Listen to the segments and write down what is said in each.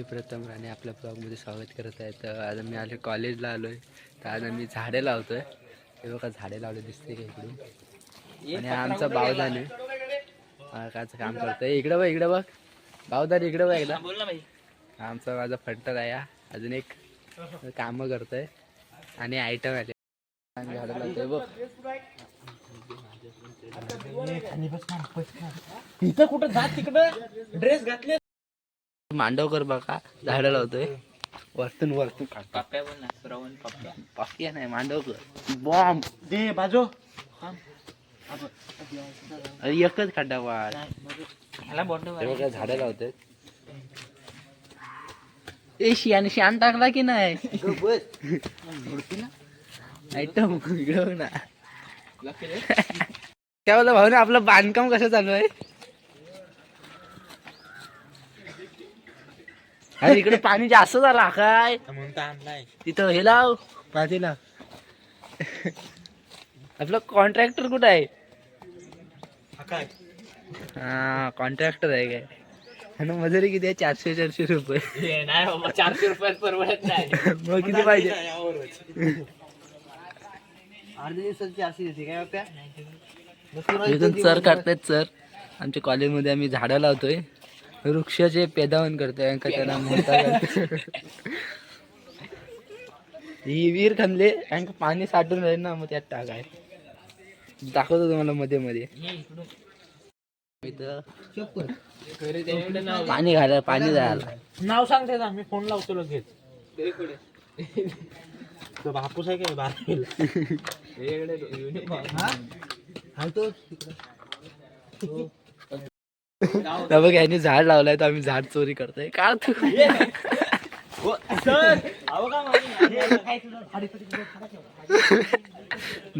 प्रथम राणे आपल्या ब्लॉगमध्ये स्वागत करत आहे. तर आज मी आले कॉलेजला आलो आहे. तर आज आम्ही झाडे लावतोय. हे बघा झाडे लावले दिसते का इकडून. आणि आमचा बावदान काचं काम करतोय. इकडे बघ इकडे बघ बावदान इकडे बघ एकदा. आमचा माझा फंटर आहे. अजून एक काम करतोय आणि आयटम आले झाडं लावतोय बघ. इथं कुठं जात तिकडं ड्रेस घातले मांडवकर बघा झाडं लावतोय. वरतून वरतून पप्प्या बोल ना श्रवण पप्प्या पाकिया नाही मांडवकर बॉम्ब दे बाजू एकच खड्डा वाढ. ह्याला बॉटल झाडं लावतोय. ए शियाने शान टाकला की नाही आयटम इकडं ना. काय बोला भाऊ ना आपलं बांधकाम कसं चालू आहे. अरे इकडे पाणी जास्त झाला काय तिथं हे लाव पाणी लाव. आपलं कॉन्ट्रॅक्टर कुठं आहे. हा कॉन्ट्रॅक्टर आहे काय. आणि मजुरी किती आहे 400-400 रुपये. नाही बाबा 400 रुपयात परवडत नाही. मग किती पाहिजे. अर्ध्या दिवसाची अशी येते काय पप्प्या. इथून सर काढतायत सर. आमच्या कॉलेजमध्ये आम्ही झाडं लावतोय. वृक्षाचे पेदावण करतोय त्याला मोठा ही विहीर खणले कारण पाणी साठून राहील ना मग त्यात टाकाय. दाखवतो तुम्हाला मध्ये मध्ये पाणी घालायला पाणी जायला. नाव सांगते ना मी फोन लावतो लगेच. तो बापूस आहे काय बघ यांनी झाड लावलाय तर आम्ही झाड चोरी करतोय का तू.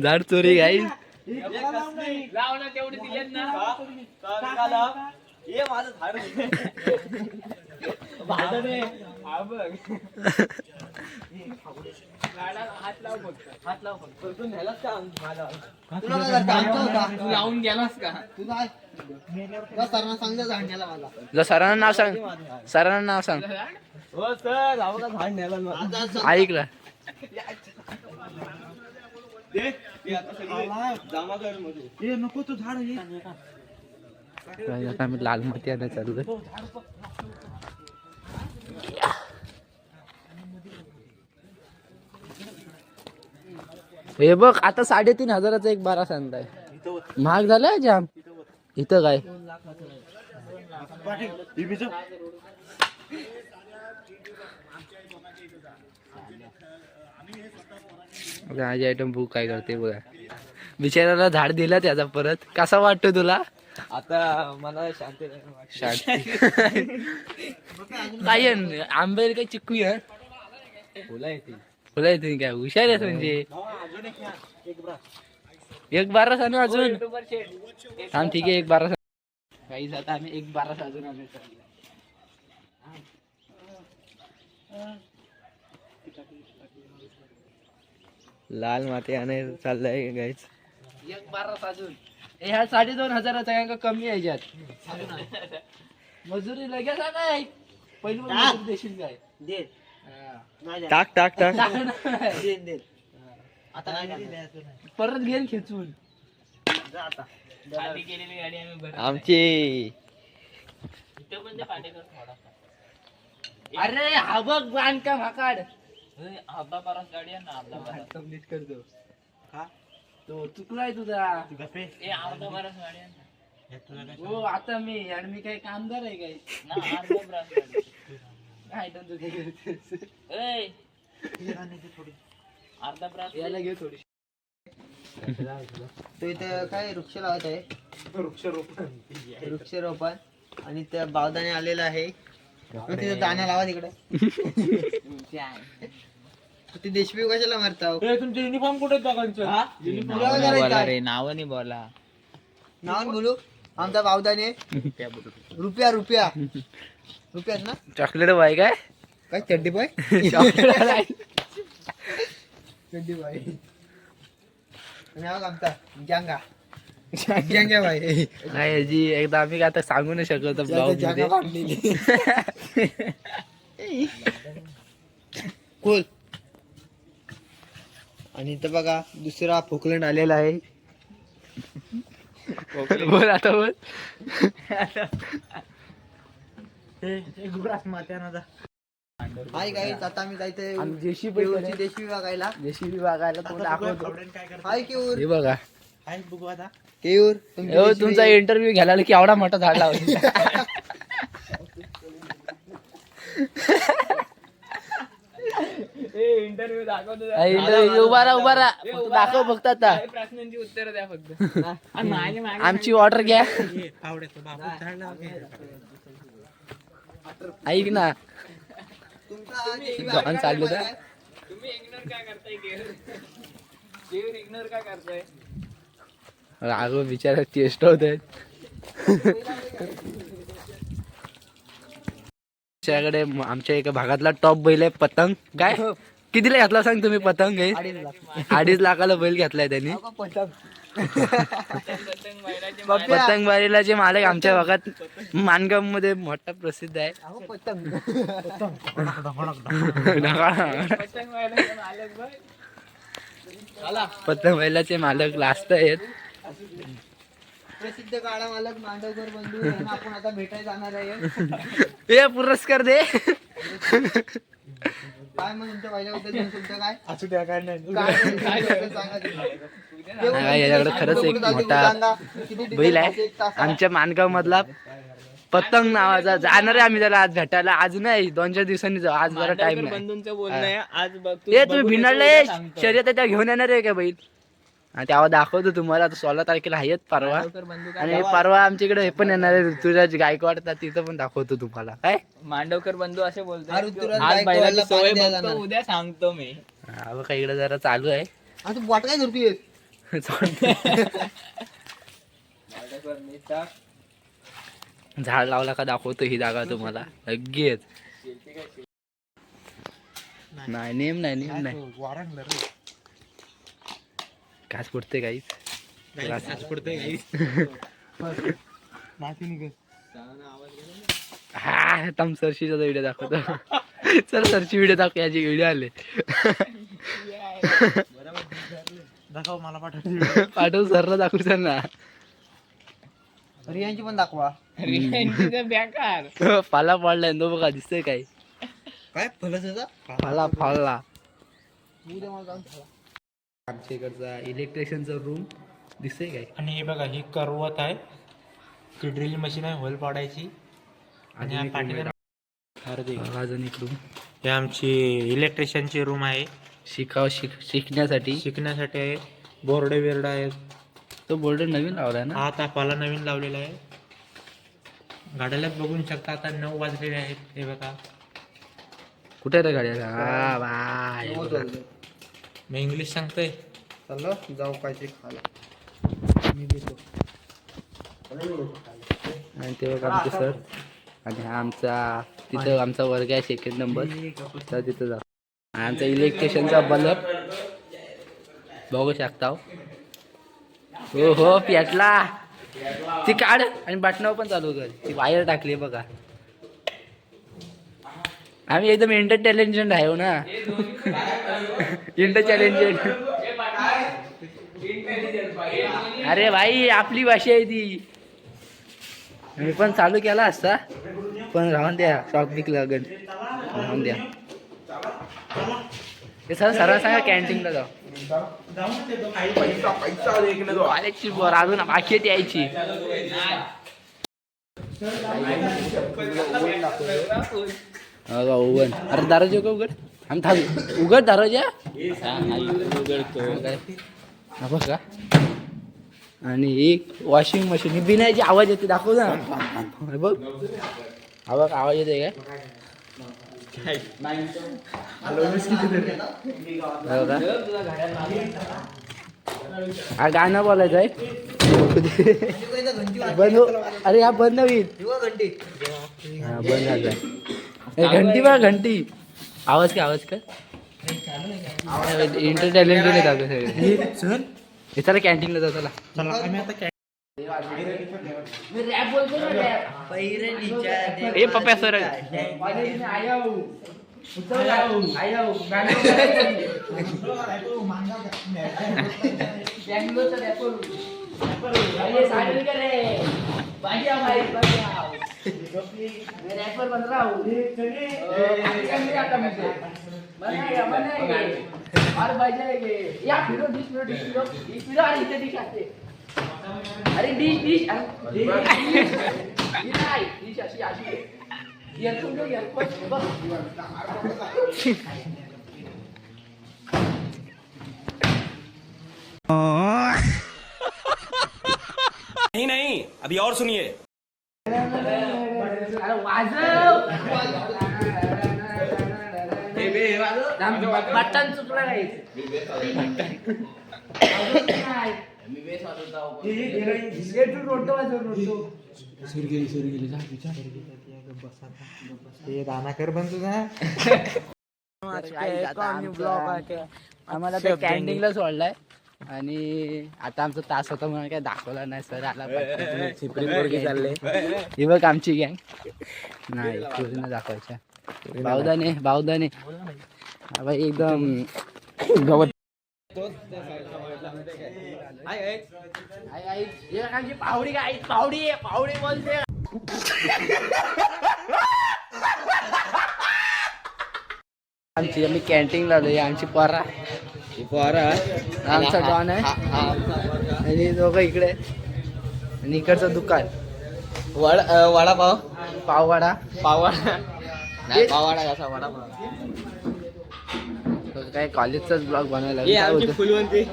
झाड चोरी गाई. तेवढे दिले ना लावून गेलास का सरांना नाव सांग. सरांना नाव सांग. हो सर झाड न्यायला ऐक ना नको तो झाड आता आम्ही लाल माती आणायला चाललोय. हे बघ आता 3,500चा एक बारा सांगताय. महाग झालाय जाम. इथं काय माझी आयटम बुक काय करते बघा. बिचाराला झाड दिला त्याचा परत कसा वाटतो तुला. आता मला शांती शांती काय आंबे काय चिक्कू आहे. फुला येते फुला येते काय हुशार आहेस म्हणजे. एक बारा सांगू अजून. थांब ठीक आहे एक बारा काही आता आम्ही एक बारा अजून आम्ही लाल माती आणायला चाललंय गाईच. एक बारा अजून ह्या 2,500चा काय कमी आहे याच्यात. मजुरी लगेच काय पहिली मजुरी देशील काय. टाक टाक टाक परत घेईल खेचून. आमची अरे हा बघ बांधकाम हा काढ. अर्धा बाराच गाडी आहे ना अर्धा कंप्लीट करतो तो चुकलाय तुझा. अर्धा बाराच गाडी आहे ना. हो आता मी आणि मी काही कामगार आहे काय काय तू काय करतेस. अर्धा ब्रास याला घे थोडी. तो इथं काय वृक्ष लावत आहे. वृक्षारोपण आणि त्या बावदाने आलेला आहे. तिथं दाण्या लावा तिकडे. ते देशमी कशाला मारताव. तुमचे युनिफॉर्म कुठे नाव नाही बोला. नाव बोलू आमचा बावदाने रुपया रुपया रुपयात ना. चॉकलेट बाय काय काय चड्डी बाय चॉकलेट चड्डी बाय. आणि आमचा जांगा जांगा बाय. नाही जी एकदा आम्ही आता सांगू नाही शकत ब्लॉग मध्ये. कोल. आणि इथं बघा दुसरा पोकलंड आलेला आहे. बोल आता बोल. हाय गाईज, आता आम्ही जायचंय आम्ही JCB केऊरची देशी बघायला. JCB बघायला तो दाखवतो. हाय केऊर. हे बघा केऊर तुमचा इंटरव्ह्यू घ्यायला की एवढा मोठा झाड लावला. इंटरव्ह्यू दाखवतो. उभा राहा फक्त दाखव फक्त आता. प्रश्नांची उत्तर द्या फक्त. आणि मागे मागे आमची ऑर्डर घ्या. ऐक ना जॉन चालू का. तुम्ही इग्नोर काय करताय केवळ इग्नोर काय करताय. अगो बिचारा टेस्ट होत आहेत. आमच्या एका भागातला टॉप बैल आहे पतंग. काय कितीला घेतला सांग तुम्ही पतंग? 2.5 लाखाला बैल घेतलाय त्यांनी. पतंग बारीला मालक आमच्या भागात मानगाव मध्ये मोठा प्रसिद्ध आहे. पतंग बैलाचे मालक लास्ट आहेत. प्रसिद्ध काळा मालक मांडवकर बंधू यांना आपण आता भेटायला जाणार आहे. हे पुरस्कार दे. काय मग तुमच्या पहिल्याबद्दल तुमचं काय असू द्या काय नाही. सांगा तुम्ही. नाही, याच्याकडे खरंच एक मोठा बैल आहे आमच्या मानगाव मधला पतंग नावाचा. जाणार आहे आम्ही त्याला आज भेटायला. आज नाही 2-4 दिवसांनी जाऊ. आज जरा टाइम नाही. बंधूंचं बोलणं आहे आज बघ. ए तुम्ही भिनाडले शर्यत आहे त्या घेऊन येणार आहे का बैल? तेव्हा दाखवतो तुम्हाला. आता 16 तारखेला आहेत परवा. आणि परवा आमच्या इकडे हे पण येणार आहे ऋतुराज गायकवाड. तिथं पण दाखवतो तुम्हाला. काय मांडवकर बंधू असे बोलतो. ऋतुराज आज बैलाची गायकवाडला सवय पाणी द्यायला बघतो, जाणार. उद्या सांगतो मी. बघा इकडे जरा चालू आहे. आता वाट काय धरतोय? झाड लावला का दाखवतो ही जागा तुम्हाला लगेच. नाही नेम नाही काच पडते काही. हा तम सरशीचा व्हिडिओ दाखवतो. चल सरची व्हिडिओ दाखव. याची व्हिडिओ आले. दाखव मला पाठव. पाठव सरला दाखवू सर ना. रियांची पण दाखवा. बेकार फाला पाडलाय तो बघा. दिसतंय काय काय फलस फाला फाडला. उद्या मला जाऊन आमच्या इकडचा इलेक्ट्रिशियनचा रूम दिसतंय काय. आणि हे बघा ही करवत आहे. ती ड्रिल मशीन आहे होल पाडायची. आणि अजून एक रूम. हे आमची इलेक्ट्रिशियनची रूम आहे. शिकण्यासाठी आहे. बोर्ड बिर्ड आहेत. तो बोर्ड नवीन लावलाय ना. हा तापाला नवीन लावलेला आहे. गाड्याला बघून शकता. आता 9 वाजलेले आहेत. हे बघा कुठे रे गाड्या. हा बाय. मी इंग्लिश सांगतोय. चाललो जाऊ काहीतरी खायला. आणि ते बघा आमचे सर. आणि हा आमचा तिथं आमचा वर्ग आहे 2nd नंबर. तर तिथं जा. आमचा इलेक्ट्रिशियनचा बल्ब बघू शकता. हो हो पेटला. ती काढ आणि बटनावर पण चालू कर. ती वायर टाकली बघा. आम्ही एकदम इंटरटेलिजंट आहे हो ना. इंटरटेलिजंट. अरे भाई आपली भाषा आहे ती. मी पण चालू केला असता पण राहून द्या. शॉक बिक लागेल. राहून द्या. ते सर सरळ सांगा कॅन्टीनला जाऊ. आल्याची बर अजून बाकी यायची. ओव्हन. अरे दरवाजा का उघड. आम्ही थांब उघड दरवाजा. बघ का. आणि एक वॉशिंग मशीन. ही बिनायची आवाज येते. दाखव ना बघ. आवाज येते काय. हा गाणं बोलायचं आहे. बंद. अरे हा बंद होईल. घंटी हा बंद झालं. घंटी बघा घंटी. आवाज काय इंटरटेनमेंट सगळे. चला कॅन्टीनला जाऊ. चला चला आम्ही आता मी रॅप बोलतो ना रॅप. ए पप्या सर कॉलेज में आया हूँ. आया हूँ. बैंगलोर से रैपर हूँ. ये साइड कर रे. बढ़िया भाई बढ़िया. मैं रैपर बन रहा हूँ. नहीं आता मुझे. बनाएगा. और बजाएंगे. या फिर 20 मिनट और इसे दिखाते. अरे डिश अशी अशी इयरफोन घेऊ इयरफोन बघ. नहीं नहीं अभी और सुनिए अरे वाजव. बटन चुकला नाही. हे रानाकर बन तुझा. आम्हाला ते कॅन्टीनला सोडलाय आणि आता आमचा तास होता म्हणून काय दाखवला नाही सर आला चिपरी पोरगी चालले. ही बघ आमची गँग नाही पूर्ण दाखवायच्या. बावदाने भाई एकदम गवत. पावडी काय पावडी बोलते. आम्ही कॅन्टीनला आलोय. आमची पोरा आमचा डॉन आहे आणि दोघं इकडे आणि इकडचं दुकान वडापाव पाववाडा. पावाडा कसा वडापाव. काय कॉलेजचाच ब्लॉग बनवायला फुलवंती.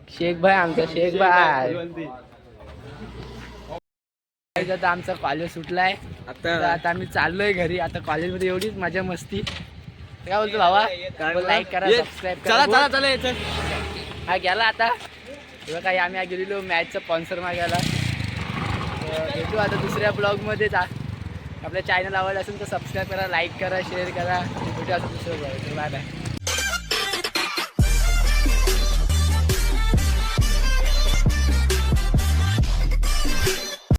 शेख भाई आमचा शेख भाई. आता आमचा कॉलेज सुटलाय आता आम्ही चाललोय घरी. आता कॉलेजमध्ये एवढीच मजा मस्ती. काय बोलतो भावा लाईक करा सबस्क्राईब करा. चला हा गेला आता. तेव्हा काही आम्ही गेलेलो मॅचचा स्पॉन्सर मागायला. भेटू आता दुसऱ्या ब्लॉगमध्ये. आपल्या चॅनल आवडला असेल तर सबस्क्राईब करा लाईक करा शेअर करा. भेटू आता दुसऱ्या ब्लॉग. Bye bye.